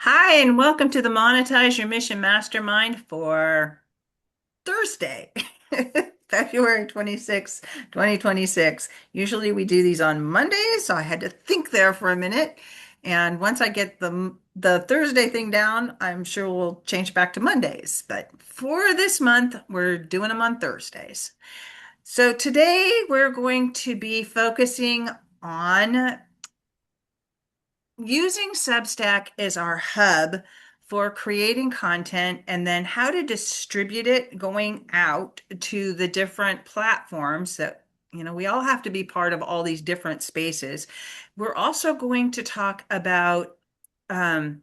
Hi, and welcome to the Monetize Your Mission Mastermind for Thursday, February 26th, 2026. Usually we do these on Mondays, so I had to think there for a minute. And once I get the Thursday thing down, I'm sure we'll change back to Mondays. But for this month, we're doing them on Thursdays. So today we're going to be focusing on using Substack as our hub for creating content and then how to distribute it going out to the different platforms that, we all have to be part of all these different spaces. We're also going to talk about um,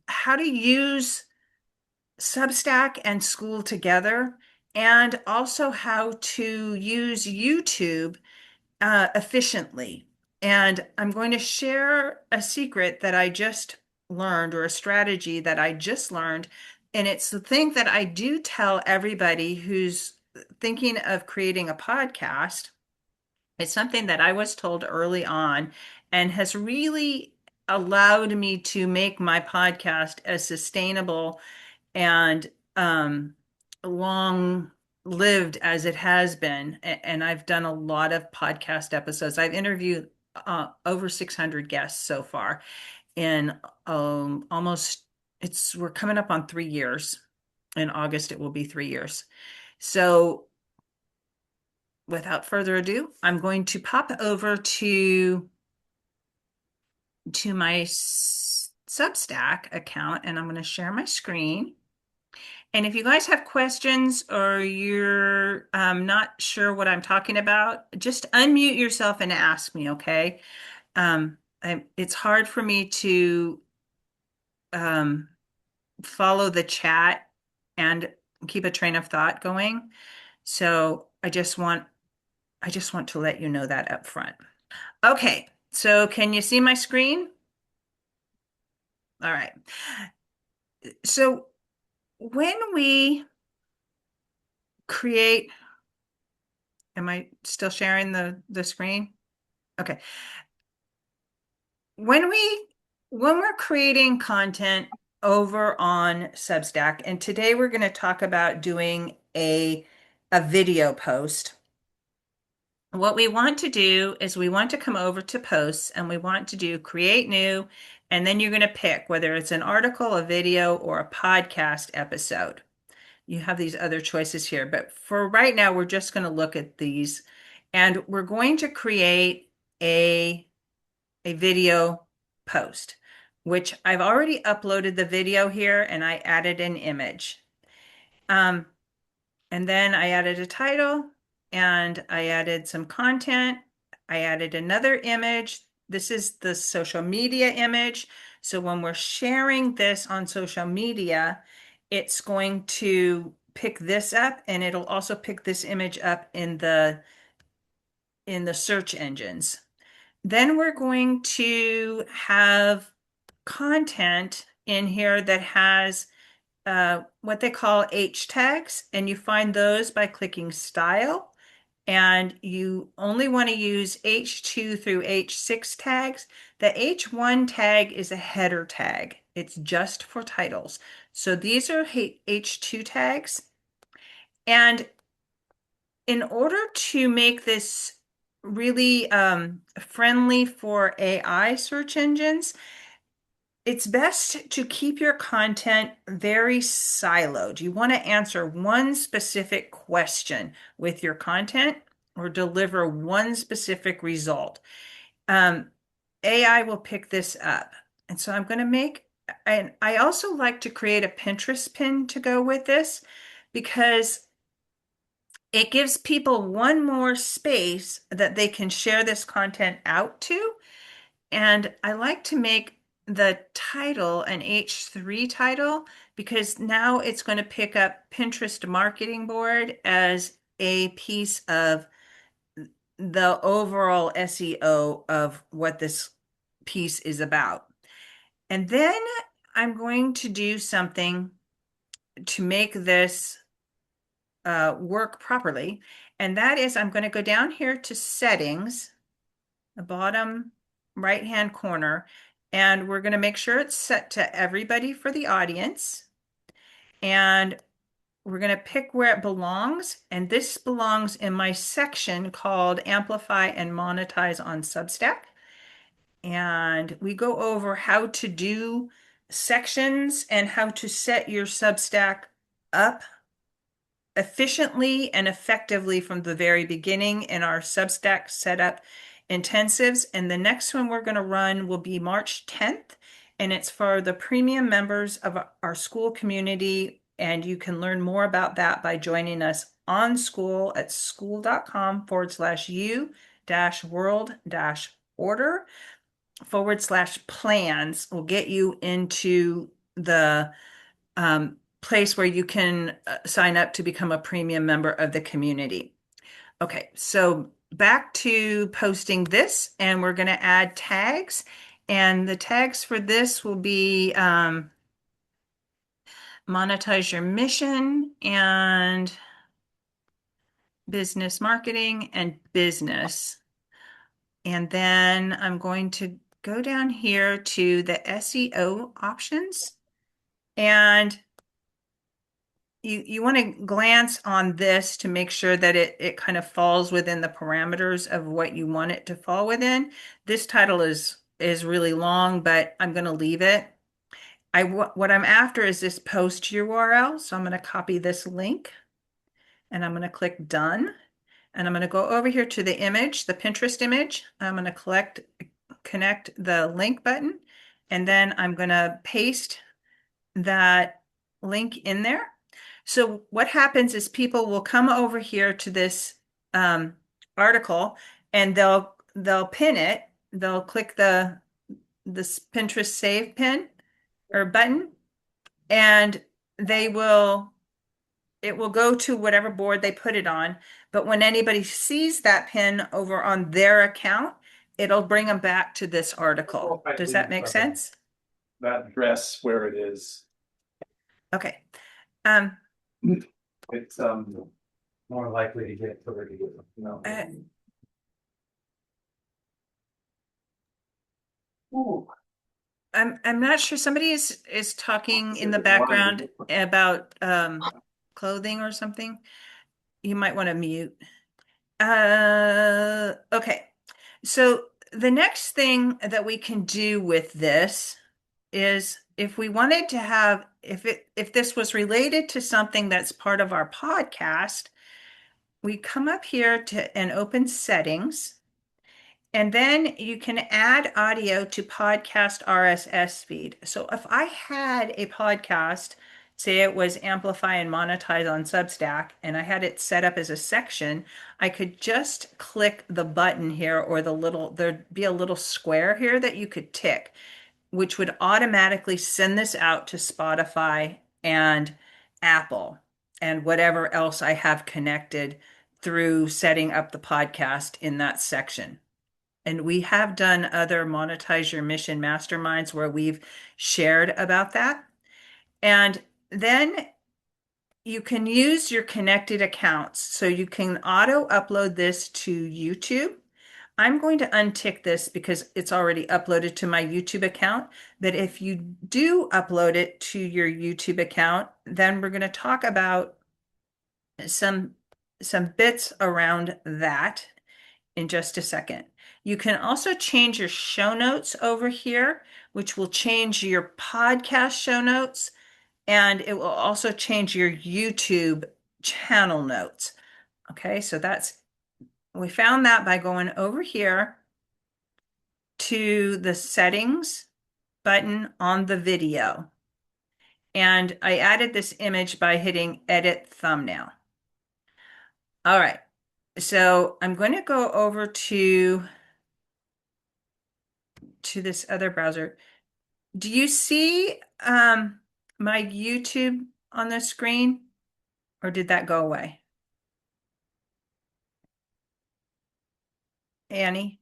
how to use Substack and Skool together, and also how to use YouTube efficiently. And I'm going to share a secret that I just learned, or a strategy that I just learned. And it's the thing that I do tell everybody who's thinking of creating a podcast. It's something that I was told early on and has really allowed me to make my podcast as sustainable and long lived as it has been. And I've done a lot of podcast episodes. I've interviewed over 600 guests so far in almost, we're coming up on 3 years. In August, it will be 3 years. So without further ado, I'm going to pop over to my Substack account, and I'm going to share my screen. And if you guys have questions or you're not sure what I'm talking about, just unmute yourself and ask me, okay? It's hard for me to um, follow the chat and keep a train of thought going. So I just want to let you know that up front. Okay, so can you see my screen? All right. So when we create, am I still sharing the screen? Okay. When we when we're creating content over on Substack, and today we're going to talk about doing a video post. What we want to do is we want to come over to posts and we want to do create new, and then you're going to pick whether it's an article, a video, or a podcast episode. You have these other choices here, but for right now, we're just going to look at these, and we're going to create a video post, which I've already uploaded the video here and I added an image. Um, and then I added a title and I added some content. I added another image. This is the social media image. So when we're sharing this on social media, it's going to pick this up, and it'll also pick this image up in the search engines. Then we're going to have content in here that has what they call H tags, and you find those by clicking Style. And you only want to use H2 through H6 tags. The H1 tag is a header tag. It's just for titles. So these are H2 tags. And in order to make this really friendly for AI search engines, it's best to keep your content very siloed. You want to answer one specific question with your content or deliver one specific result. Um, AI will pick this up. And so I'm going to and I also like to create a Pinterest pin to go with this, because it gives people one more space that they can share this content out to. And I like to make the title an H3 title, because now it's going to pick up Pinterest marketing board as a piece of the overall SEO of what this piece is about. And then I'm going to do something to make this work properly. And that is, I'm going to go down here to settings, the bottom right-hand corner, and we're going to make sure it's set to everybody for the audience. And we're going to pick where it belongs. And this belongs in my section called Amplify and Monetize on Substack. And we go over how to do sections and how to set your Substack up efficiently and effectively from the very beginning in our Substack setup intensives. And the next one we're going to run will be March 10th, and it's for the premium members of our Skool community. And you can learn more about that by joining us on Skool at skool.com/u world order /plans will get you into the place where you can sign up to become a premium member of the community. Okay, so back to posting this, and we're going to add tags. And the tags for this will be monetize your mission and business marketing and business. And then I'm going to go down here to the SEO options. And you want to glance on this to make sure that it kind of falls within the parameters of what you want it to fall within. This title is really long, but I'm going to leave it. What I'm after is this post URL. So I'm going to copy this link and I'm going to click done. And I'm going to go over here to the image, the Pinterest image. I'm going to connect the link button, and then I'm going to paste that link in there. So what happens is people will come over here to this article, and they'll pin it. They'll click this Pinterest save pin or button, and it will go to whatever board they put it on. But when anybody sees that pin over on their account, it'll bring them back to this article. Does that make sense? That address where it is. Okay. It's more likely to get where it is. I'm not sure. Somebody is talking in the background about clothing or something. You might want to mute. Okay. So the next thing that we can do with this is if we wanted to have, if this was related to something that's part of our podcast, we come up here to and open settings, and then you can add audio to podcast RSS feed. So if I had a podcast, say it was Amplify and Monetize on Substack, and I had it set up as a section, I could just click the button here, or there'd be a little square here that you could tick, which would automatically send this out to Spotify and Apple and whatever else I have connected through setting up the podcast in that section. And we have done other Monetize Your Mission Masterminds where we've shared about that. And then you can use your connected accounts. So you can auto upload this to YouTube. I'm going to untick this because it's already uploaded to my YouTube account. But if you do upload it to your YouTube account, then we're going to talk about some bits around that in just a second. You can also change your show notes over here, which will change your podcast show notes, and it will also change your YouTube channel notes. Okay, so we found that by going over here to the settings button on the video. And I added this image by hitting edit thumbnail. All right, so I'm going to go over to this other browser. Do you see my YouTube on the screen, or did that go away? Annie?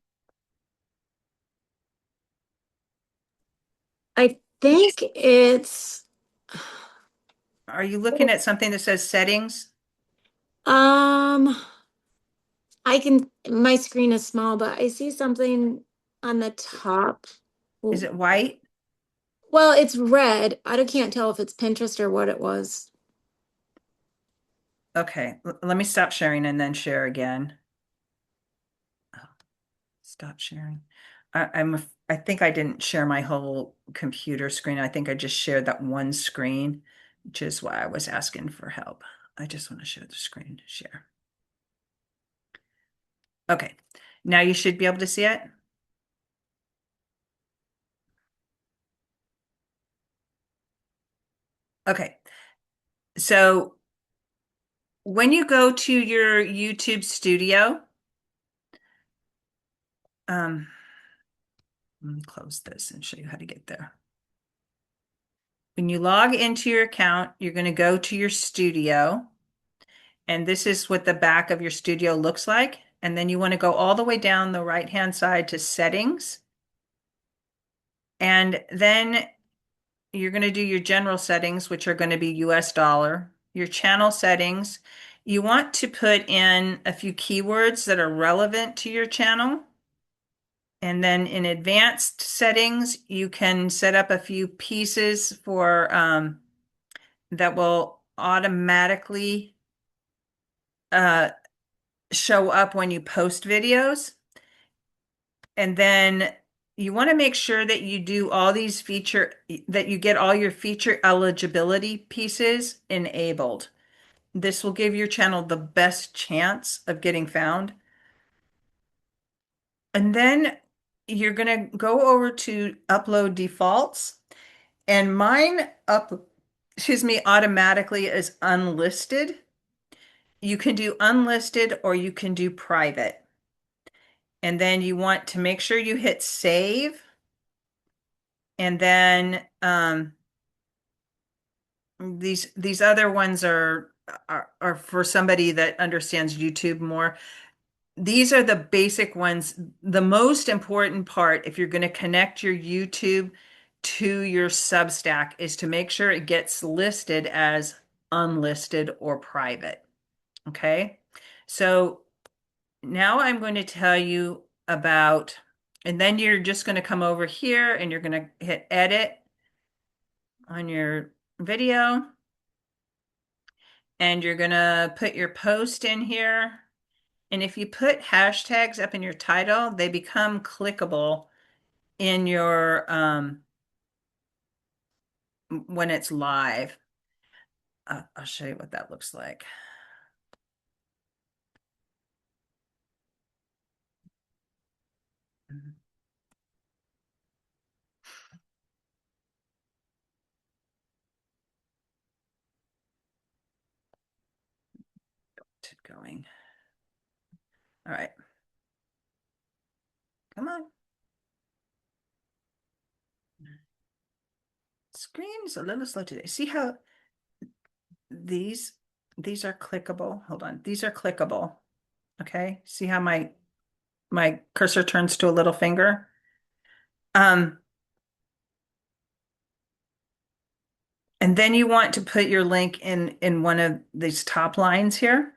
I think it's Are you looking at something that says settings? um my screen is small, but I see something on the top. Is it white? Well, it's red. Can't tell if it's Pinterest or what it was. Okay, let me stop sharing and then share again. Oh, stop sharing. I think I didn't share my whole computer screen. I think I just shared that one screen, which is why I was asking for help. I just want to share the screen, share. Okay, now you should be able to see it. Okay, so when you go to your YouTube studio, um, let me close this and show you how to get there. When you log into your account, you're going to go to your studio, and this is what the back of your studio looks like. And then you want to go all the way down the right-hand side to settings. And then you're going to do your general settings, which are going to be US dollar, your channel settings. You want to put in a few keywords that are relevant to your channel. And then in advanced settings, you can set up a few pieces for that will automatically uh, show up when you post videos. And then you want to make sure that you do all these that you get all your feature eligibility pieces enabled. This will give your channel the best chance of getting found. And then you're going to go over to upload defaults, and mine excuse me, automatically is unlisted. You can do unlisted or you can do private. And then you want to make sure you hit save. And then these other ones are for somebody that understands YouTube more. These are the basic ones. The most important part, if you're going to connect your YouTube to your Substack, is to make sure it gets listed as unlisted or private. Okay. So now I'm going to tell you about, and then you're just going to come over here and you're going to hit edit on your video, and you're going to put your post in here. And if you put hashtags up in your title, they become clickable in your when it's live. I'll show you what that looks like. Get it going. All right. Come on. Screen's a little slow today. See how these these are clickable? Hold on. These are clickable. Okay. See how my cursor turns to a little finger? Um, and then you want to put your link in one of these top lines here.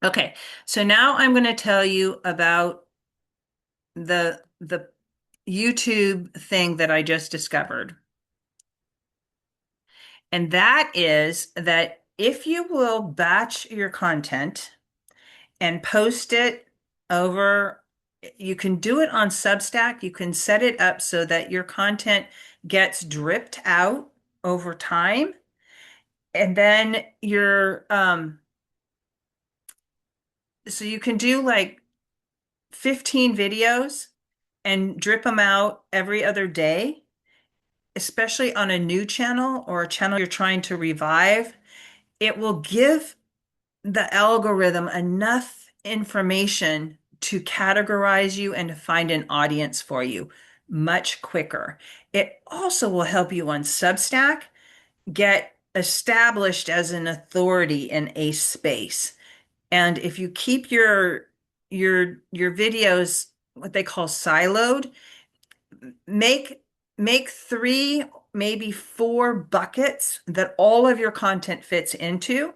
Okay. So now I'm going to tell you about the YouTube thing that I just discovered. And that is that if you will batch your content and post it over, you can do it on Substack. You can set it up so that your content gets dripped out over time. And then so you can do like 15 videos and drip them out every other day, especially on a new channel or a channel you're trying to revive. It will give the algorithm enough information to categorize you and to find an audience for you much quicker. It also will help you on Substack get established as an authority in a space. And if you keep your videos what they call siloed, make make three, maybe four buckets that all of your content fits into.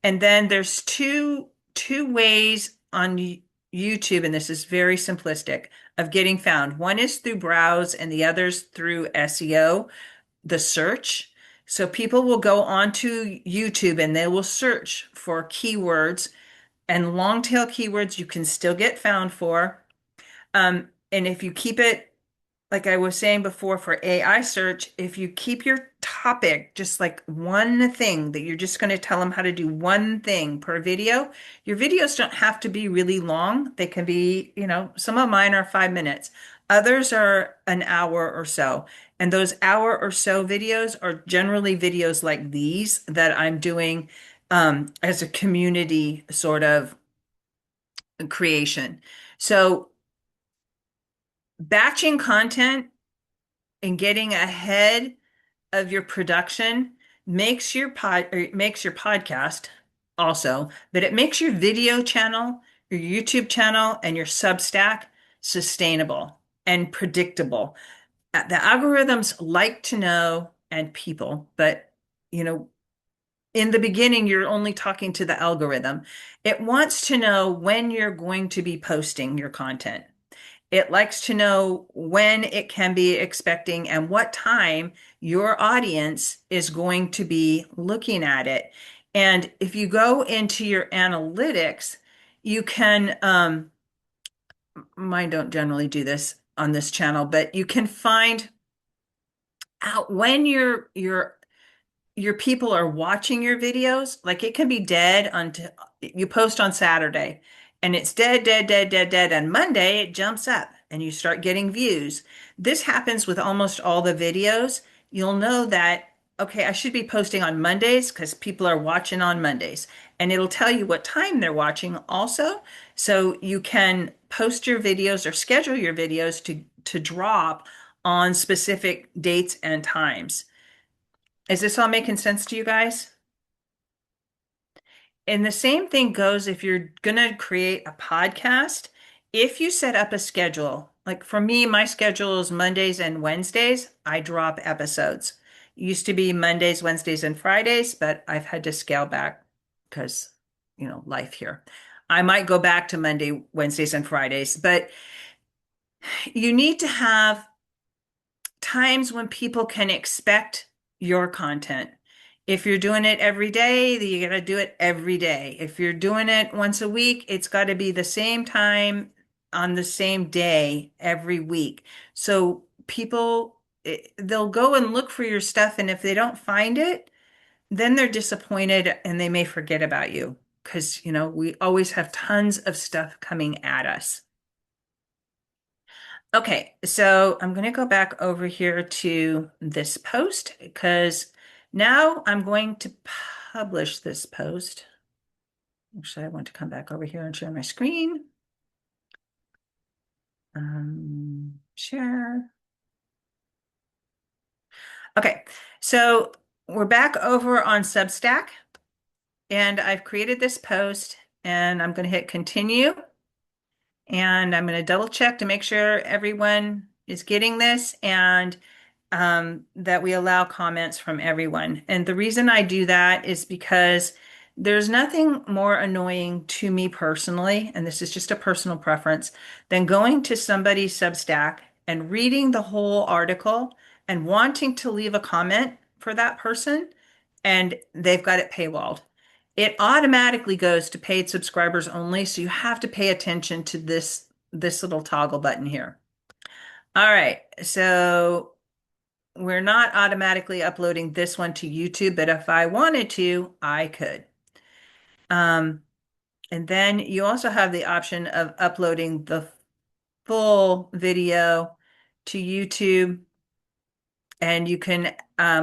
And then there's two ways on YouTube, and this is very simplistic, of getting found. One is through browse and the other's through SEO, the search. So people will go onto YouTube and they will search for keywords and long tail keywords you can still get found for. And if you keep it, like I was saying before, for AI search, if you keep your topic just like one thing that you're just going to tell them how to do one thing per video, your videos don't have to be really long. They can be, some of mine are 5 minutes. Others are an hour or so. And those hour or so videos are generally videos like these that I'm doing as a community sort of creation. So batching content and getting ahead of your production makes your podcast also, but it makes your video channel, your YouTube channel, and your Substack sustainable and predictable. The algorithms like to know, and people, but you know, in the beginning, you're only talking to the algorithm. It wants to know when you're going to be posting your content. It likes to know when it can be expecting and what time your audience is going to be looking at it. And if you go into your analytics, you can, mine don't generally do this on this channel, but you can find out when your people are watching your videos. Like it can be dead until you post on Saturday and it's dead, dead, dead, dead, dead. And Monday it jumps up and you start getting views. This happens with almost all the videos. You'll know that, okay, I should be posting on Mondays because people are watching on Mondays. And it'll tell you what time they're watching also. So you can post your videos or schedule your videos to drop on specific dates and times. Is this all making sense to you guys? And the same thing goes if you're going to create a podcast. If you set up a schedule, like for me, my schedule is Mondays and Wednesdays, I drop episodes. It used to be Mondays, Wednesdays, and Fridays, but I've had to scale back because, life here. I might go back to Monday, Wednesdays, and Fridays, but you need to have times when people can expect your content. If you're doing it every day, then you got to do it every day. If you're doing it once a week, it's got to be the same time on the same day every week. So people, they'll go and look for your stuff, and if they don't find it, then they're disappointed and they may forget about you because, we always have tons of stuff coming at us. Okay, so I'm going to go back over here to this post because now I'm going to publish this post. Actually, I want to come back over here and share my screen. Share. Okay, so we're back over on Substack and I've created this post and I'm going to hit continue. And I'm going to double check to make sure everyone is getting this and that we allow comments from everyone. And the reason I do that is because there's nothing more annoying to me personally, and this is just a personal preference, than going to somebody's Substack and reading the whole article and wanting to leave a comment for that person, and they've got it paywalled. It automatically goes to paid subscribers only, so you have to pay attention to this little toggle button here. All right, so we're not automatically uploading this one to YouTube, but if I wanted to, I could. And then you also have the option of uploading the full video to YouTube, and you can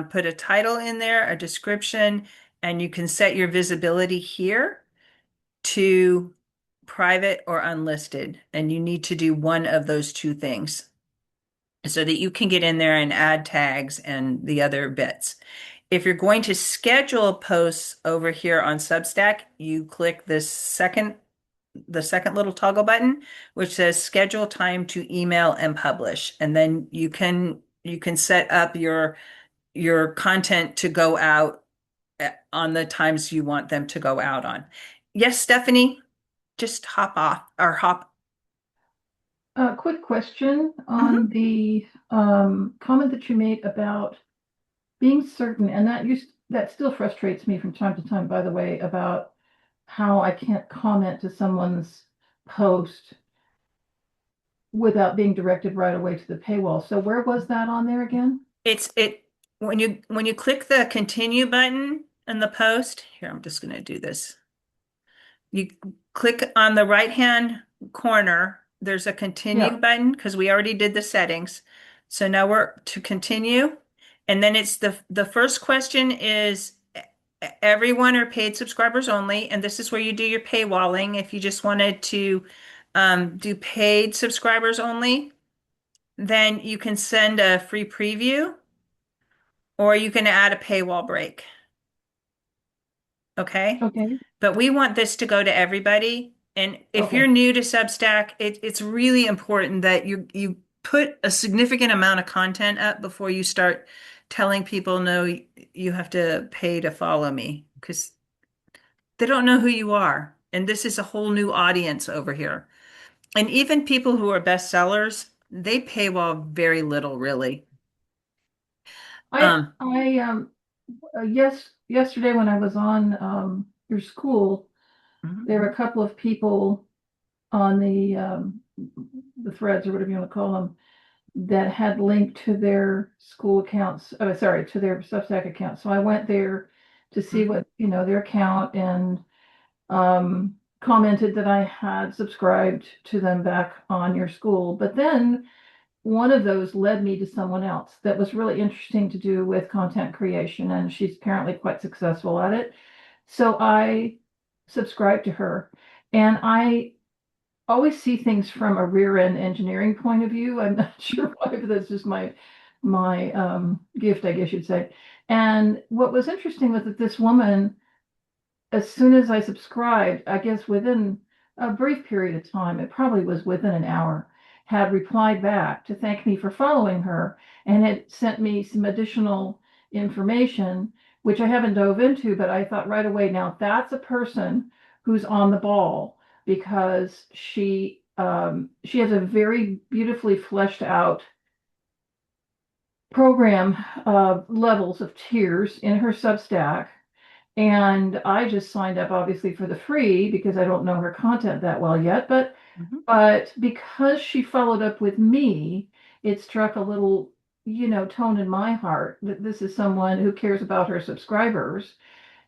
put a title in there, a description, and you can set your visibility here to private or unlisted. And you need to do one of those two things so that you can get in there and add tags and the other bits. If you're going to schedule posts over here on Substack, you click the second little toggle button, which says schedule time to email and publish. And then you can set up your content to go out on the times you want them to go out on. Yes, Stephanie, just hop off or hop. Quick question Mhm. on the comment that you made about being certain, and that still frustrates me from time to time, by the way, about how I can't comment to someone's post without being directed right away to the paywall. So where was that on there again? It when you click the continue button in the post, here I'm just going to do this. You click on the right hand corner, there's a Yeah. continue button because we already did the settings. So now we're to continue. And then it's the first question is everyone or paid subscribers only. And this is where you do your paywalling. If you just wanted to do paid subscribers only, then you can send a free preview or you can add a paywall break. Okay. Okay. But we want this to go to everybody. And if you're Okay. new to Substack, it's really important that you put a significant amount of content up before you start telling people, no, you have to pay to follow me because they don't know who you are. And this is a whole new audience over here. And even people who are bestsellers, they paywall very little, really. I yesterday when I was on your school, Mhm, there were a couple of people on the threads or whatever you want to call them that had linked to their school accounts, oh, sorry, to their Substack account. So I went there to see mhm, what, their account and commented that I had subscribed to them back on your school. But then one of those led me to someone else that was really interesting to do with content creation, and she's apparently quite successful at it. So I subscribed to her, and I always see things from a rear end engineering point of view. I'm not sure why, but that's just my gift, I guess you'd say. And what was interesting was that this woman, as soon as I subscribed, I guess within a brief period of time, it probably was within an hour, had replied back to thank me for following her and had sent me some additional information, which I haven't dove into, but I thought right away, now that's a person who's on the ball because she has a very beautifully fleshed out program levels of tiers in her Substack, and I just signed up obviously for the free because I don't know her content that well yet. But mhm. because she followed up with me, it struck a little, tone in my heart that this is someone who cares about her subscribers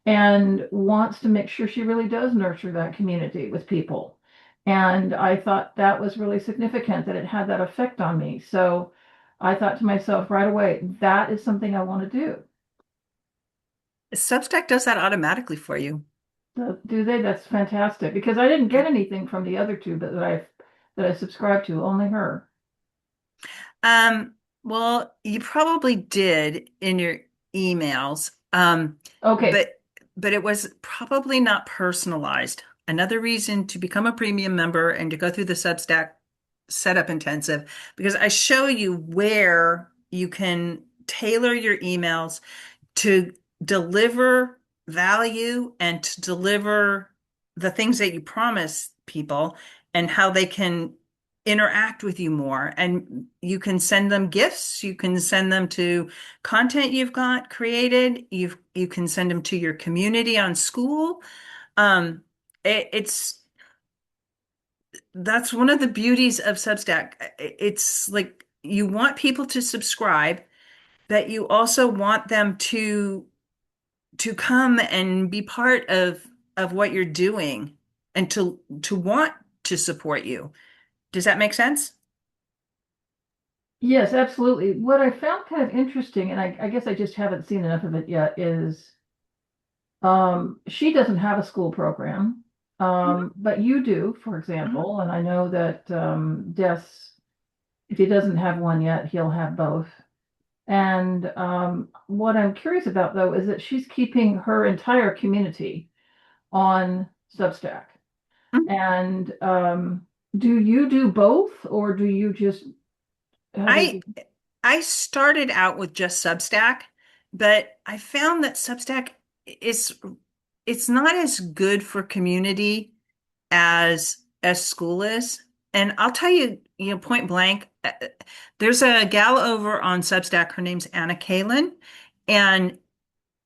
and wants to make sure she really does nurture that community with people. And I thought that was really significant that it had that effect on me. So I thought to myself right away, that is something I want to do. Substack does that automatically for you. So do they? That's fantastic because I didn't get anything from the other two, but that I subscribed to, only her. Well, you probably did in your emails, Okay. but it was probably not personalized. Another reason to become a premium member and to go through the Substack setup intensive, because I show you where you can tailor your emails to deliver value and to deliver the things that you promise people and how they can interact with you more. And you can send them gifts, you can send them to content you've got created, you can send them to your community on Skool. It's that's one of the beauties of Substack. It's like you want people to subscribe, but you also want them to come and be part of what you're doing and to want to support you. Does that make sense? Yes, absolutely. What I found kind of interesting, and I guess I just haven't seen enough of it yet, is she doesn't have a school program, Mhm, but you do, for mhm. example. And I know that Des, if he doesn't have one yet, he'll have both. And what I'm curious about, though, is that she's keeping her entire community on Substack. And do you do both, or do you just, how does I it? I started out with just Substack, but I found that Substack is it's not as good for community as Skool is. And I'll tell you, point blank, there's a gal over on Substack. Her name's Anna Kalin, and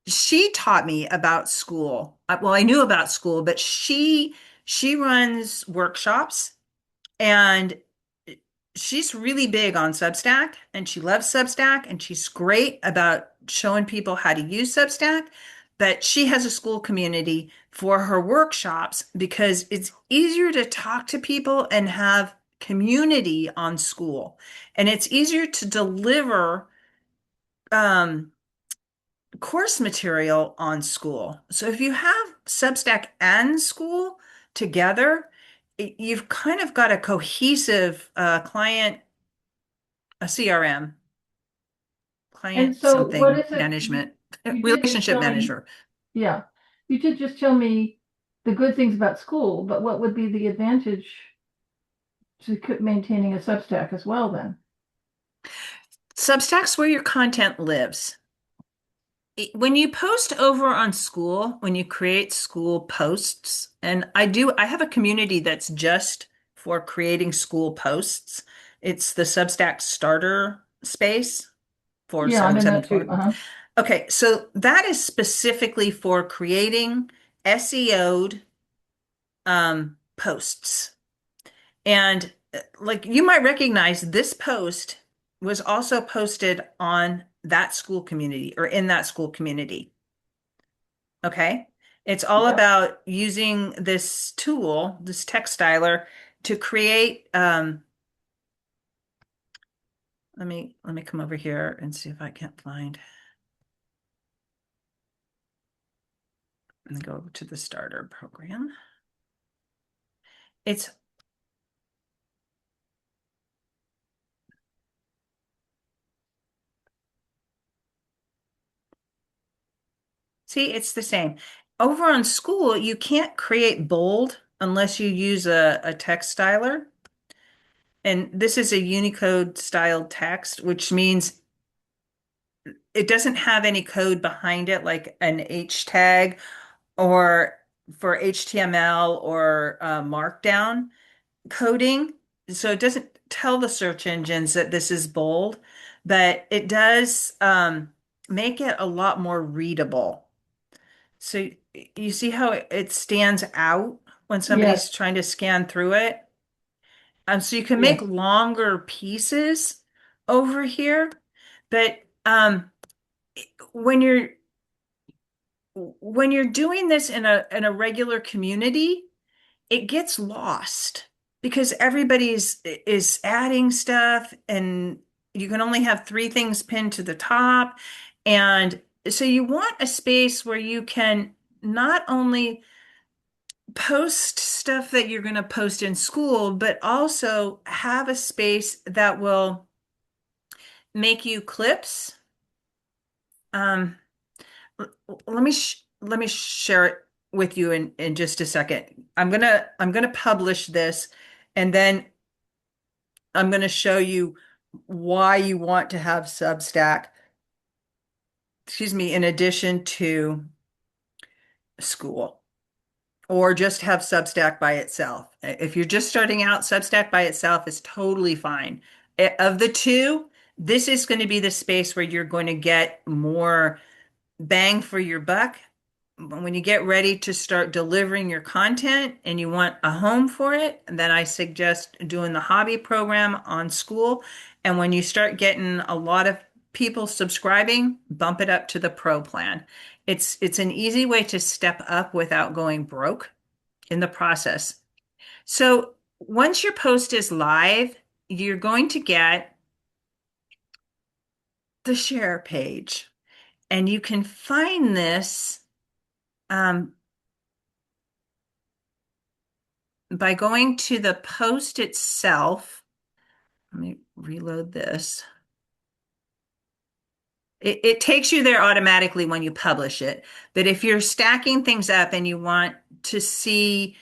she taught me about Skool. Well, I knew about Skool, but she runs workshops, and she's really big on Substack, and she loves Substack, and she's great about showing people how to use Substack. But she has a Skool community for her workshops because it's easier to talk to people and have community on Skool. And it's easier to deliver um, course material on Skool. So if you have Substack and Skool together, you've kind of got a cohesive client, a CRM, And client so what something is it? management, You did just relationship tell me, manager. yeah, you did just tell me the good things about Skool, but what would be the advantage to maintaining a Substack as well then? Substack's where your content lives. When you post over on Skool, when you create Skool posts, and I have a community that's just for creating Skool posts. It's the Substack starter space Yeah, I'm in that too. 4774. Uh-huh. Okay, so that is specifically for creating SEO'd posts. And like you might recognize this post was also posted on that Skool community or in that Skool community. Okay. It's all Yep. about using this tool, this text styler, to create let me come over here and see if I can't find. Let me go over to the starter program. It's See, it's the same. Over on Skool, you can't create bold unless you use a text styler. And this is a Unicode styled text, which means it doesn't have any code behind it, like an H tag or for HTML or Markdown coding. So it doesn't tell the search engines that this is bold, but it does make it a lot more readable. So you see how it stands out when Yes, somebody's trying to scan through it? So you can make yes, longer pieces over here, but when you're when you're doing this in a regular community, it gets lost because everybody's is adding stuff and you can only have three things pinned to the top. And so you want a space where you can not only post stuff that you're going to post in Skool, but also have a space that will make you clips. Um, let me share it with you in just a second. I'm gonna publish this, and then I'm gonna show you why you want to have Substack, excuse me, in addition to Skool, or just have Substack by itself. If you're just starting out, Substack by itself is totally fine. Of the two, this is going to be the space where you're going to get more bang for your buck. When you get ready to start delivering your content and you want a home for it, then I suggest doing the hobby program on Skool. And when you start getting a lot of people subscribing, bump it up to the pro plan. It's an easy way to step up without going broke in the process. So once your post is live, you're going to get the share page. And you can find this um, by going to the post itself. Let me reload this. It takes you there automatically when you publish it. But if you're stacking things up and you want to see,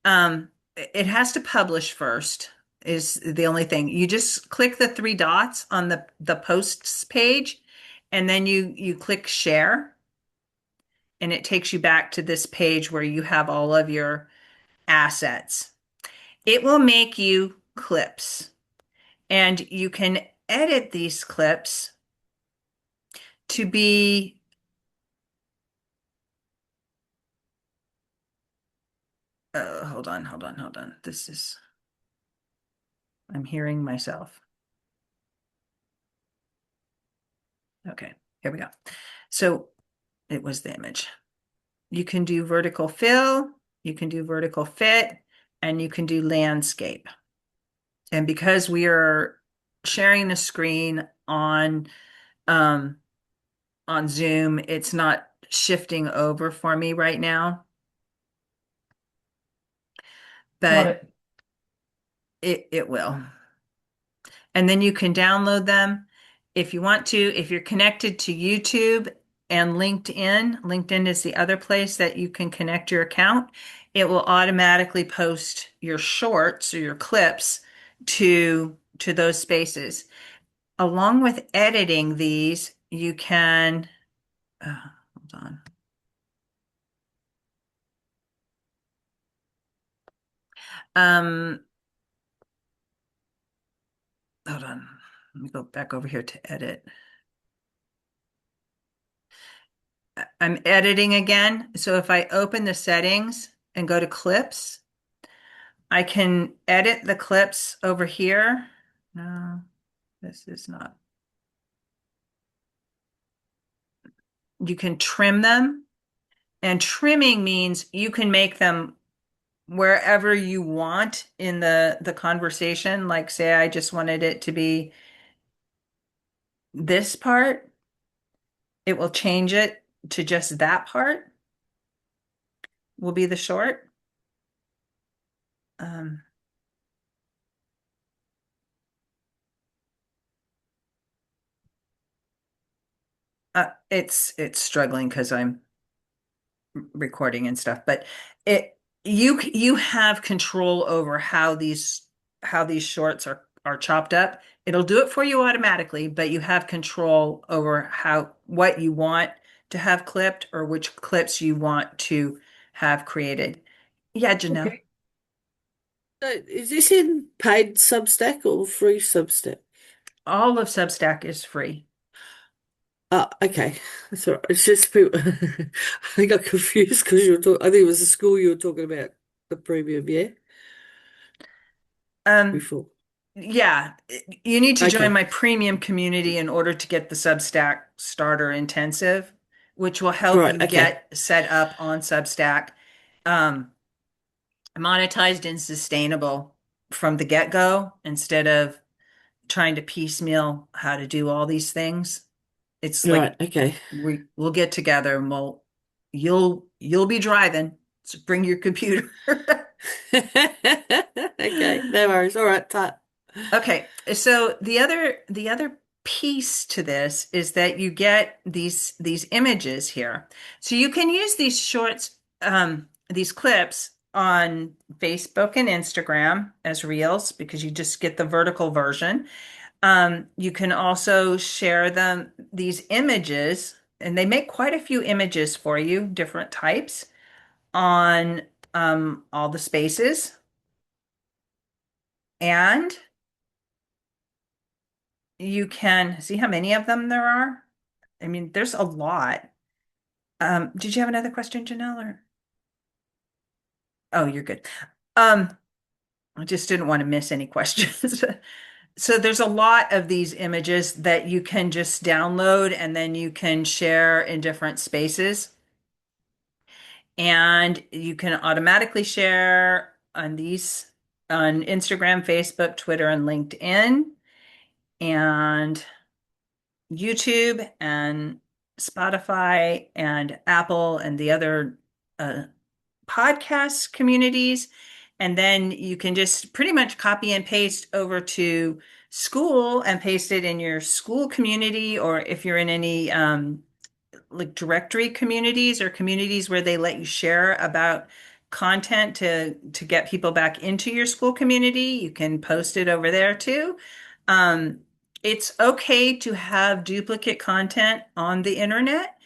it has to publish first, is the only thing. You just click the three dots on the posts page, and then you click share, and it takes you back to this page where you have all of your assets. It will make you clips, and you can edit these clips to be hold on. I'm hearing myself. Okay, here we go. So it was the image. You can do vertical fill, you can do vertical fit, and you can do landscape. And because we are sharing the screen um, on Zoom, it's not shifting over for me right now, Got but it. it will. And then you can download them if you want to. If you're connected to YouTube and LinkedIn, LinkedIn is the other place that you can connect your account. It will automatically post your shorts or your clips to those spaces. Along with editing these, you can, hold on. Um, hold on. Let me go back over here to edit. I'm editing again. So if I open the settings and go to clips, I can edit the clips over here. No, this is not. You can trim them, and trimming means you can make them wherever you want in the conversation. Like say I just wanted it to be this part, it will change it to just that part will be the short. Um, it's struggling because I'm recording and stuff, but it you have control over how these shorts are chopped up. It'll do it for you automatically, but you have control over how what you want to have clipped or which clips you want to have created. Yeah, Janelle. Okay. So is this in paid Substack or free Substack? All of Substack is free. Ah, okay. That's all right. It's just people I got confused because you were talking I think it was the school you were talking about, the premium, yeah? Um, Before. yeah, you need to join Okay. my premium community in order to get the Substack starter intensive, which will help Right, you okay. get set up on Substack, um, monetized and sustainable from the get-go instead of trying to piecemeal how to do all these things. It's like Right, okay. we'll get together and you'll be driving, so bring your computer. Okay, no worries. All right, tight. Okay, so the other piece to this is that you get these images here. So you can use these shorts, these clips on Facebook and Instagram as reels because you just get the vertical version. You can also share these images, and they make quite a few images for you, different types, on all the spaces. And you can see how many of them there are. I mean, there's a lot. Did you have another question, Janelle? Or oh, you're good. Um, I just didn't want to miss any questions. So there's a lot of these images that you can just download and then you can share in different spaces. And you can automatically share on these on Instagram, Facebook, Twitter, and LinkedIn, and YouTube and Spotify and Apple and the other uh, podcast communities. And then you can just pretty much copy and paste over to Skool and paste it in your Skool community, or if you're in any like directory communities or communities where they let you share about content to get people back into your Skool community, you can post it over there too. Um, it's okay to have duplicate content on the internet.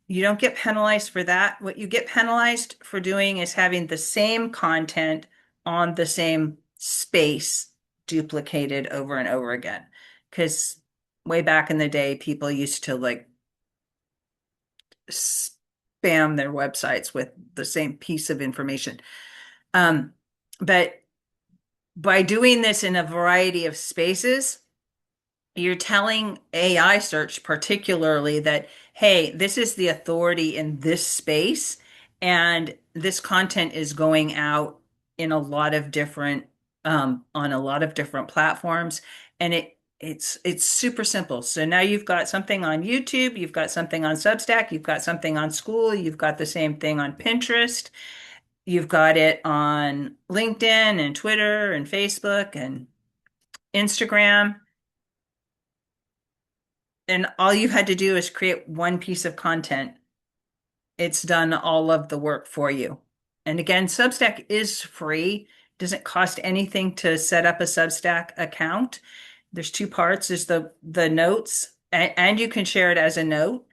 You don't get penalized for that. What you get penalized for doing is having the same content on the same space duplicated over and over again. Because way back in the day, people used to like spam their websites with the same piece of information. But by doing this in a variety of spaces, you're telling AI search particularly that, hey, this is the authority in this space, and this content is going out in a lot of different on a lot of different platforms, and it's super simple. So now you've got something on YouTube, you've got something on Substack, you've got something on School, you've got the same thing on Pinterest, you've got it on LinkedIn and Twitter and Facebook and Instagram. And all you had to do is create one piece of content. It's done all of the work for you. And again, Substack is free. Doesn't cost anything to set up a Substack account. There's two parts. There's the notes, and you can share it as a note.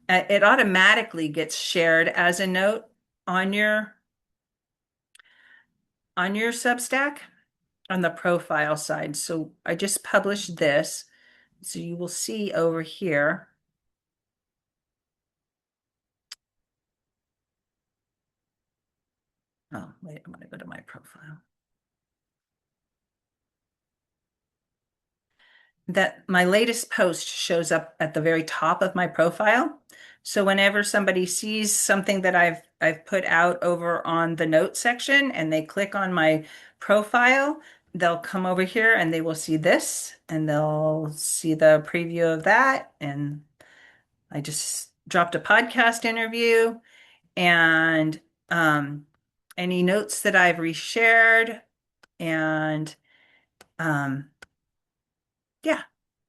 It automatically gets shared as a note on your Substack on the profile side. So I just published this. So you will see over here. Oh, wait, I'm going to go to my profile. That my latest post shows up at the very top of my profile. So whenever somebody sees something that I've put out over on the notes section and they click on my profile, they'll come over here and they will see this and they'll see the preview of that. And I just dropped a podcast interview and any notes that I've reshared and yeah,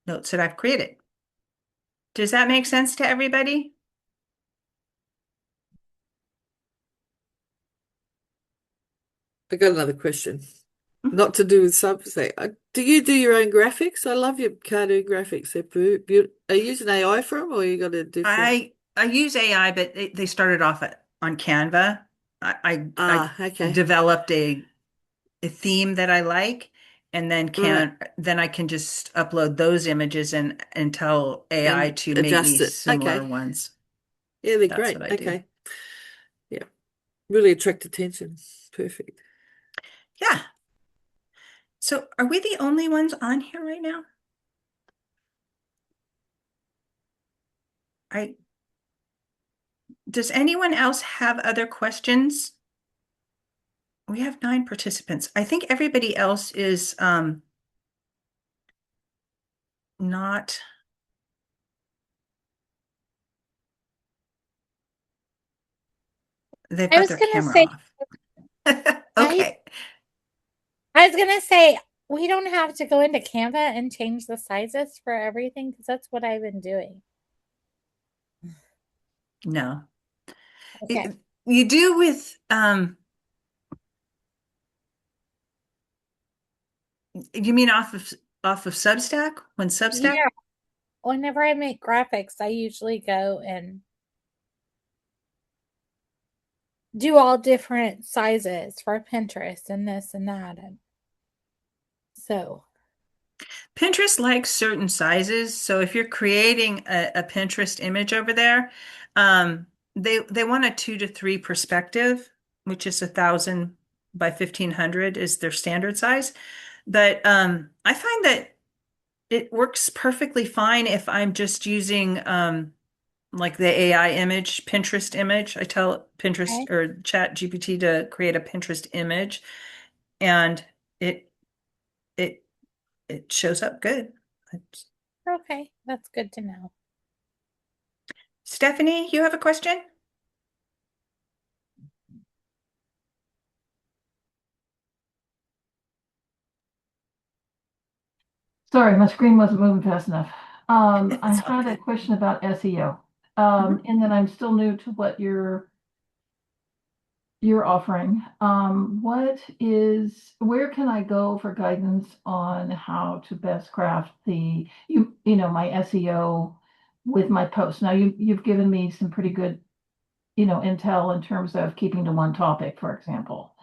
notes that I've created. Does that make sense to everybody? I got another question. Mhm. Not to do with Substack. Do you do your own graphics? I love your cartoon graphics. They're beautiful. Are you using AI for them, or you got a different? I use AI, but they started off on Canva. I Ah, okay. developed a theme that I like, and Right. then I can just upload those images and tell AI And to make me adjust it. similar Okay. ones. Yeah, they're That's great. what I do. Okay. Yeah. Really attract attention. Perfect. Yeah. So are we the only ones on here right now? I Does anyone else have other questions? We have 9 participants. I think everybody else is not. They've I got was their gonna camera say, off. I Okay. I was gonna say we don't have to go into Canva and change the sizes for everything because that's what I've been doing. No. Okay. You do with you mean off of Substack? When Substack? Yeah. Whenever I make graphics, I usually go and do all different sizes for Pinterest and this and that. And so, Pinterest likes certain sizes, so if you're creating a Pinterest image over there, they want a 2 to 3 perspective, which is 1,000 by 1,500 is their standard size. But I find that it works perfectly fine if I'm just using like the AI image, Pinterest image. I tell Pinterest okay. or Chat GPT to create a Pinterest image, and it it it shows up good. Okay. That's good to know. Stephanie, you have a question? Sorry, my screen wasn't moving fast enough. I It's all had a good. question about SEO. Mhm. And then I'm still new to what you're offering. Where can I go for guidance on how to best craft my SEO with my posts? Now you've given me some pretty good, intel in terms of keeping to one topic, for example.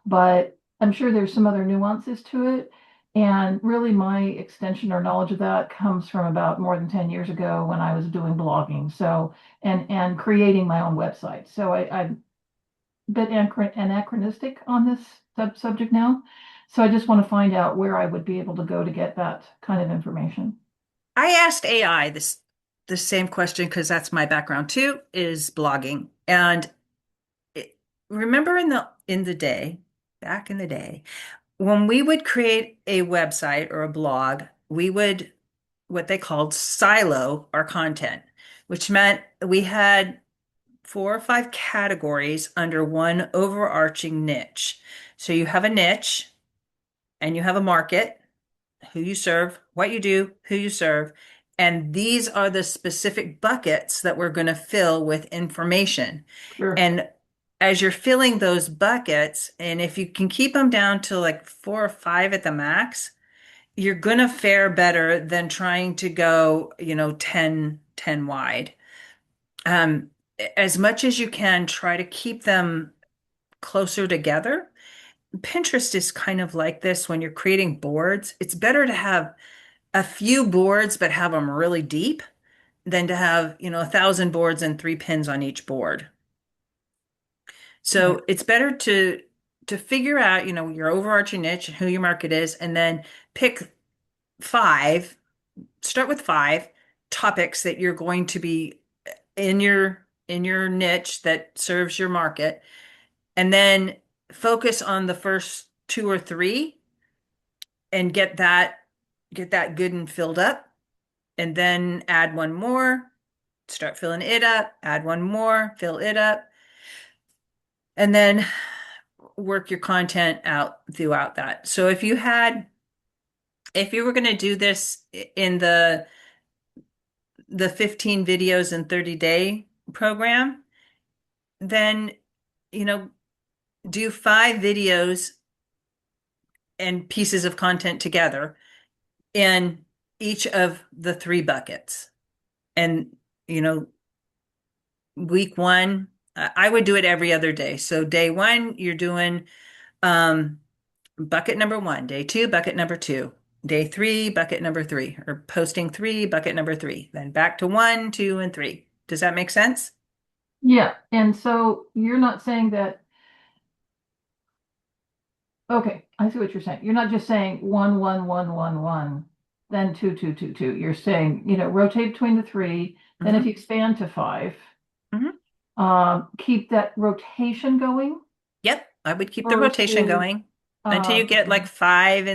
But I'm sure there's some other nuances to it. And really my extension or knowledge of that comes from about more than 10 years ago when I was doing blogging. So, and creating my own website. So I'm a bit anachronistic on this subject now. So I just want to find out where I would be able to go to get that kind of information. I asked AI this the same question because that's my background too, is blogging. And it, remember in the day, back in the day, when we would create a website or a blog, we would what they called silo our content, which meant we had 4 or 5 categories under one overarching niche. So you have a niche and you have a market, who you serve, what you do, who you serve. And these are the specific buckets that we're going to fill with information. Sure. And as you're filling those buckets, and if you can keep them down to like 4 or 5 at the max, you're going to fare better than trying to go, 10 wide. Um, as much as you can, try to keep them closer together. Pinterest is kind of like this when you're creating boards. It's better to have a few boards, but have them really deep than to have, 1,000 boards and 3 pins on each board. Right. So it's better to figure out, your overarching niche and who your market is, and then pick 5, start with 5 topics that you're going to be in your niche that serves your market, and then focus on the first 2 or 3 and get that good and filled up, and then add one more, start filling it up, add one more, fill it up, and then work your content out throughout that. So if you were going to do this in the 15 videos in 30-day program, then, you know, do 5 videos and pieces of content together in each of the 3 buckets. And, you know, week 1, I would do it every other day. So day 1, you're doing um, bucket number 1, day 2, bucket number 2, day 3, bucket number 3, or posting 3, bucket number 3, then back to 1, 2, and 3. Does that make sense? Yeah. And so you're not saying that, okay, I see what you're saying. You're not just saying one, one, one, one, one, then two, two, two, two. You're saying, rotate between the 3. Then if Mhm. you expand to 5, Mhm. keep that rotation going Yep, I would keep the rotation versus, going until you get like 5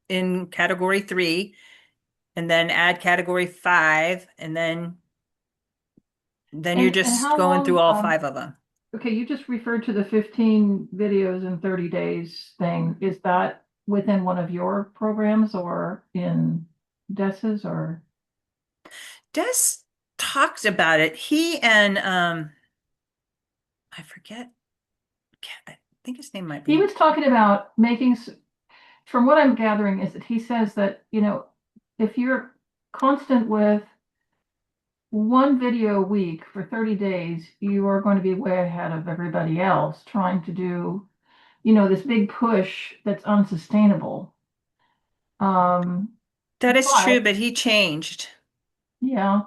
in category 3, and then add category 5, and then you're and just how going through long, all 5 of them. okay, you just referred to the 15 videos in 30 days thing. Is that within one of your programs or in Dessa's or? Des talked about it. He and I forget. I think his name might He be. was talking about making, from what I'm gathering is that he says that, if you're constant with one video a week for 30 days, you are going to be way ahead of everybody else trying to do, this big push that's unsustainable. Um, That is true, but but he changed. yeah,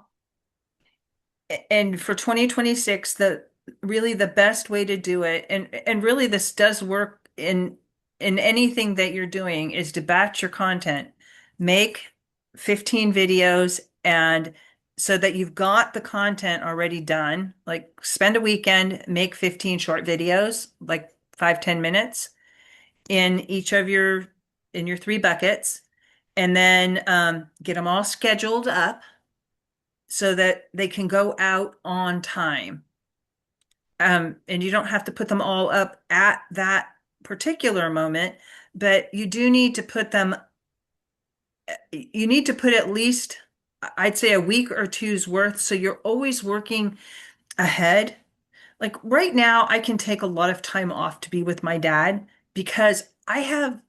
And for 2026, the best way to do it, and really this does work in anything that you're doing, is to batch your content. Make 15 videos, and so that you've got the content already done. Like spend a weekend, make 15 short videos, like 5, 10 minutes in each of your 3 buckets, and then get them all scheduled up so that they can go out on time. And you don't have to put them all up at that particular moment, but you need to put at least, I'd say, a week or two's worth. So you're always working ahead. Like right now, I can take a lot of time off to be with my dad because I have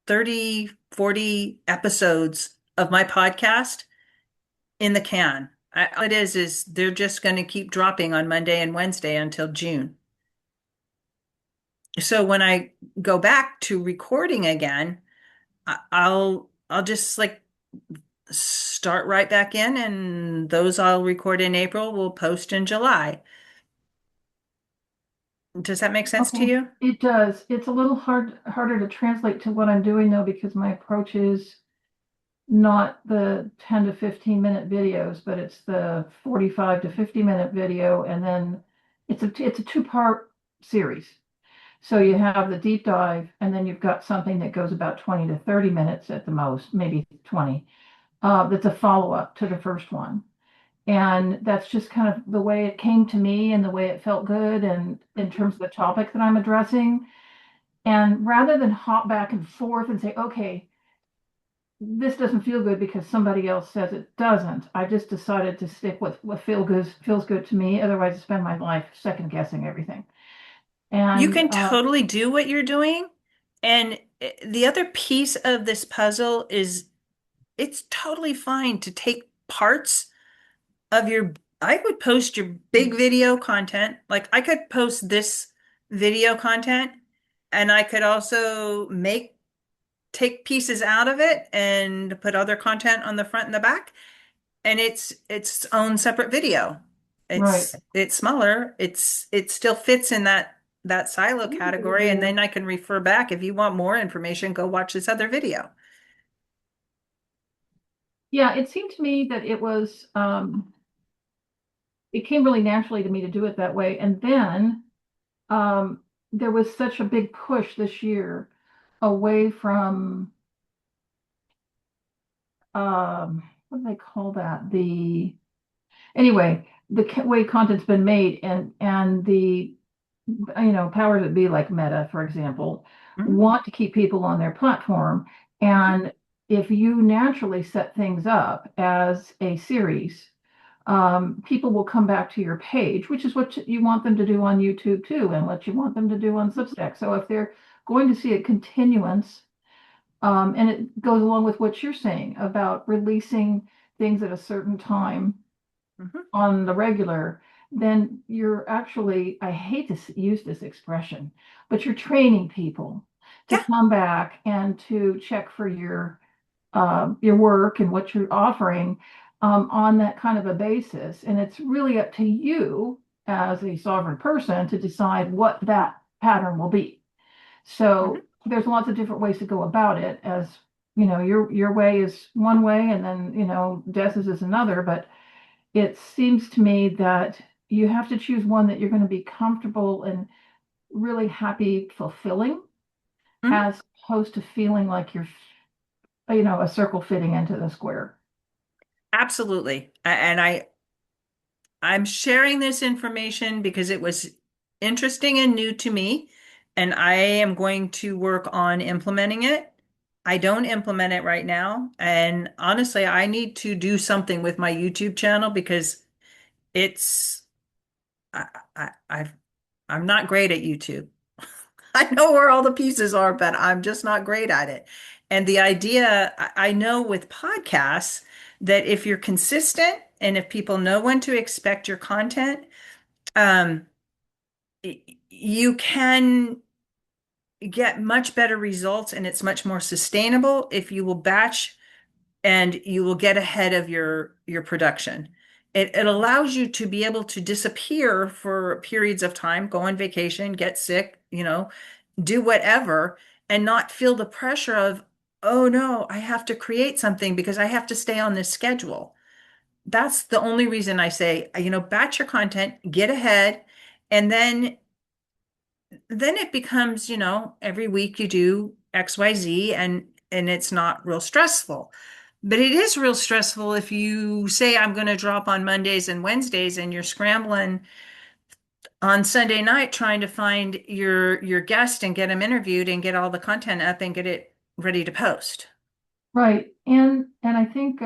30, 40 episodes of my podcast in the can. All it is they're just going to keep dropping on Monday and Wednesday until June. So when I go back to recording again, I'll just like start right back in, and those I'll record in April will post in July. Does that make sense to Okay, you? it does. It's a little harder to translate to what I'm doing though, because my approach is not the 10 to 15 minute videos, but it's the 45 to 50-minute video, and then it's a two-part series. So you have the deep dive, and then you've got something that goes about 20 to 30 minutes at the most, maybe 20. That's a follow-up to the first one. And that's just kind of the way it came to me and the way it felt good, and in terms of the topic that I'm addressing. And rather than hop back and forth and say, okay, this doesn't feel good because somebody else says it doesn't, I just decided to stick with what feels good to me. Otherwise, I spend my life second guessing everything. You And can totally do what you're doing. And the other piece of this puzzle is it's totally fine to take parts of your, I would post your big video content. Like I could post this video content and I could also take pieces out of it and put other content on the front and the back. And it's its own separate video. right. It's smaller. It still fits in that silo category. And then I can refer back if you want more information, go watch this other video. Yeah, it seemed to me that it came really naturally to me to do it that way. And then um, there was such a big push this year away from what do they call that? Anyway, the way content's been made, and the powers that be like Meta, for example, Mhm. want to keep people on their platform. And if you naturally set things up as a series, people will come back to your page, which is what you want them to do on YouTube too, and what you want them to do on Substack. So if they're going to see a continuance, and it goes along with what you're saying about releasing things at a certain time Mhm. on the regular, then you're actually, I hate to use this expression, but you're training people to Yeah. come back and to check for your work and what you're offering on that kind of a basis. And it's really up to you as a sovereign person to decide what that pattern will be. Mhm. So there's lots of different ways to go about it. As your way is one way, and then Des's is another. But it seems to me that you have to choose one that you're going to be comfortable and really happy fulfilling, Mhm. as opposed to feeling like you're a circle fitting into the square. Absolutely. And I'm sharing this information because it was interesting and new to me, and I am going to work on implementing it. I don't implement it right now, and honestly, I need to do something with my YouTube channel because it's I've I'm not great at YouTube. I know where all the pieces are, but I'm just not great at it. And the idea, I know with podcasts that if you're consistent and if people know when to expect your content, um, you can get much better results and it's much more sustainable if you will batch and you will get ahead of your production. It allows you to be able to disappear for periods of time, go on vacation, get sick, do whatever, and not feel the pressure of, oh no, I have to create something because I have to stay on this schedule. That's the only reason I say, batch your content, get ahead, and then it becomes, every week you do XYZ and it's not real stressful. But it is real stressful if you say I'm going to drop on Mondays and Wednesdays and you're scrambling on Sunday night trying to find your guest and get them interviewed and get all the content up and get it ready to post. Right. And I think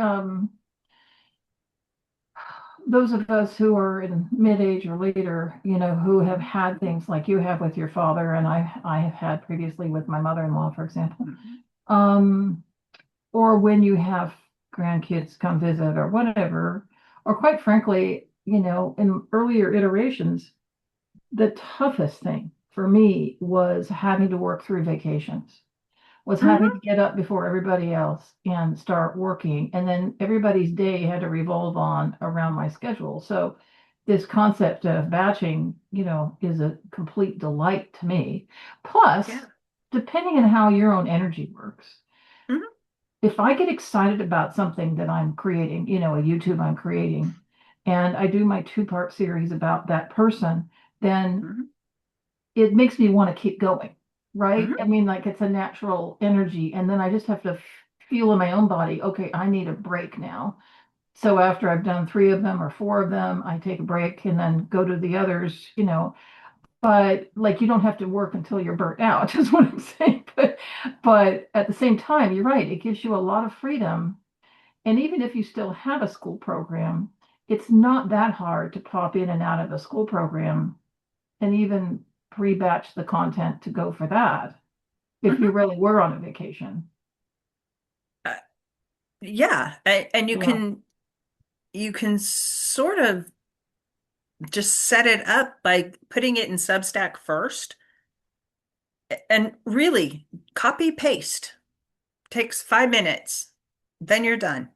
those of us who are in mid-age or later, who have had things like you have with your father, and I have had previously with my mother-in-law, for example, Mhm. um, or when you have grandkids come visit or whatever, or quite frankly, in earlier iterations, the toughest thing for me was having to work through vacations. was having Mhm. to get up before everybody else and start working. And then everybody's day had to revolve on around my schedule. So this concept of batching, is a complete delight to me. Plus, Yeah. depending on how your own energy works, Mhm. if I get excited about something that I'm creating, a YouTube I'm creating, and I do my two-part series about that person, then Mhm. it makes me want to keep going, right? Mhm. I mean, like it's a natural energy. And then I just have to feel in my own body, okay, I need a break now. So after I've done three of them or four of them, I take a break and then go to the others. But like you don't have to work until you're burnt out, is what I'm saying. But at the same time, you're right, it gives you a lot of freedom. And even if you still have a school program, it's not that hard to pop in and out of a school program and even pre-batch the content to go for that if you Mhm. really were on a vacation. Uh, yeah, and Yeah. you can sort of just set it up by putting it in Substack first, and really copy paste. Takes 5 minutes. Then you're done,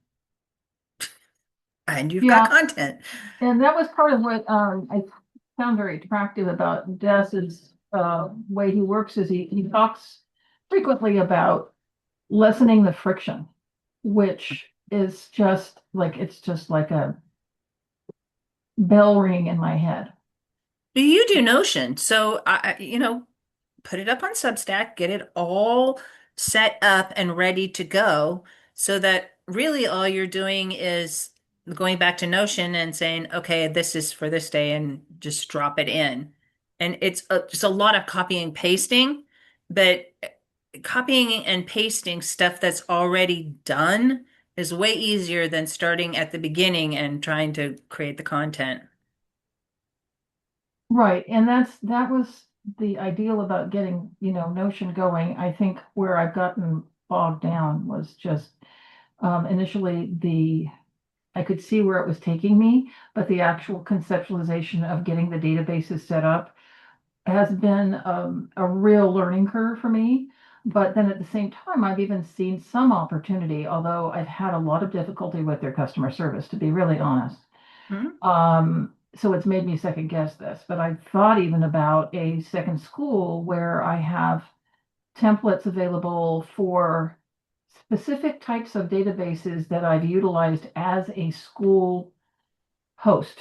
and you've got Yeah. content. And that was part of what I found very attractive about Des's way he works is he talks frequently about lessening the friction, which is just like it's just like a bell ring in my head. You do Notion, so put it up on Substack, get it all set up and ready to go so that really all you're doing is going back to Notion and saying, okay, this is for this day and just drop it in. And it's just a lot of copying and pasting, but copying and pasting stuff that's already done is way easier than starting at the beginning and trying to create the content. Right. And that was the ideal about getting, Notion going. I think where I've gotten bogged down was just initially I could see where it was taking me, but the actual conceptualization of getting the databases set up has been a real learning curve for me. But then at the same time, I've even seen some opportunity, although I've had a lot of difficulty with their customer service, to be really honest. Mhm. So it's made me second guess this, but I've thought even about a second school where I have templates available for specific types of databases that I've utilized as a school host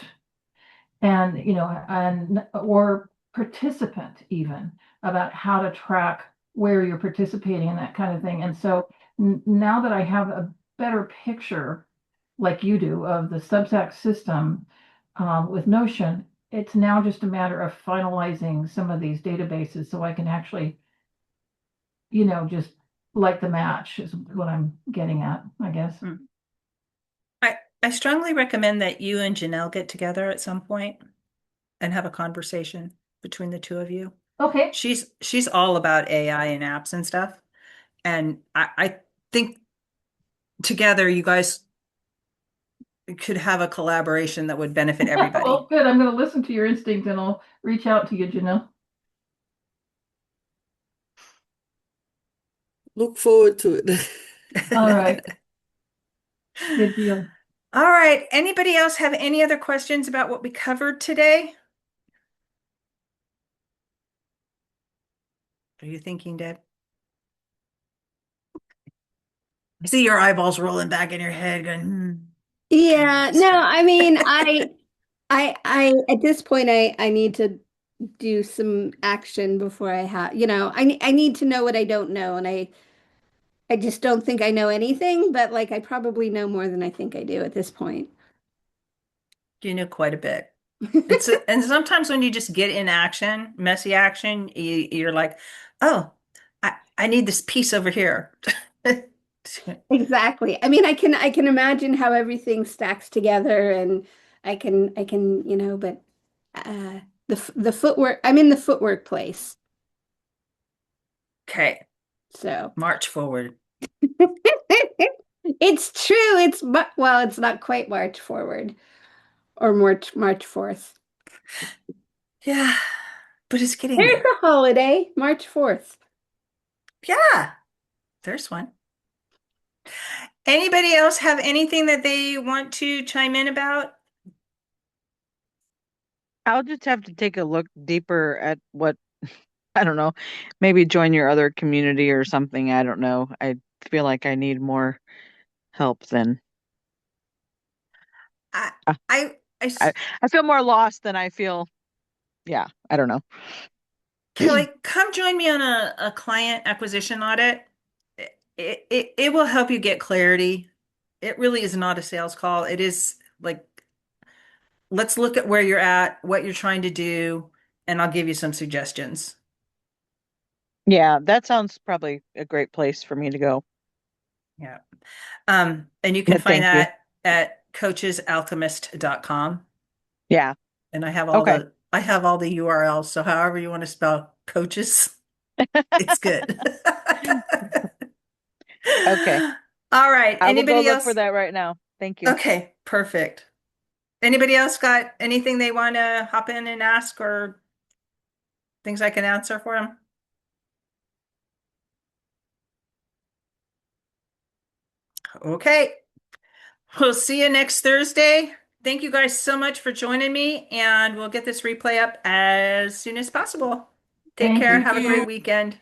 and or participant even about how to track where you're participating and that kind of thing. And so now that I have a better picture like you do of the Substack system with Notion, it's now just a matter of finalizing some of these databases so I can actually just like the match is what I'm getting at, I guess. Mm. I strongly recommend that you and Janelle get together at some point and have a conversation between the two of you. Okay. She's all about AI and apps and stuff. And I think together you guys could have a collaboration that would benefit Well, everybody. good. I'm going to listen to your instinct and I'll reach out to you, Janelle. Look forward to it. All right. Good deal. All right. Anybody else have any other questions about what we covered today? Are you thinking, Deb? I see your eyeballs rolling back in your head going, Yeah, goodness. no, I mean, at this point, I need to do some action before I need to know what I don't know, and I just don't think I know anything, but like, I probably know more than I think I do at this point. You knew quite a bit. And sometimes when you just get in action, messy action, you're like, oh, I need this piece over here. Exactly. I mean, I can imagine how everything stacks together, and but the footwork. I'm in the footwork place, Okay, so. march forward. It's true. Well, it's not quite March forward or March 4th. Yeah, but it's getting There's there. a holiday, March 4th. Yeah, There's one. Anybody else have anything that they want to chime in about? I'll just have to take a look deeper at what, I don't know, maybe join your other community or something. I don't know. I feel like I need more help than I, uh, I, I I, s- I feel more lost than I feel. Yeah, I don't know. Kelly, come join me on a client acquisition audit. It will help you get clarity. It really is not a sales call. It is like, let's look at where you're at, what you're trying to do, and I'll give you some suggestions. Yeah, that sounds probably a great place for me to go. Yeah. And you can But find thank you. that at coachesalchemist.com. Yeah. And Okay. I have all the URLs. So however you want to spell coaches, it's good. Okay. All right. I will go Anybody look for else? that right now. Thank you. Okay, perfect. Anybody else got anything they want to hop in and ask or things I can answer for them? Okay. We'll see you next Thursday. Thank you guys so much for joining me, and we'll get this replay up as soon as possible. Take Thank care. you. Have a great weekend.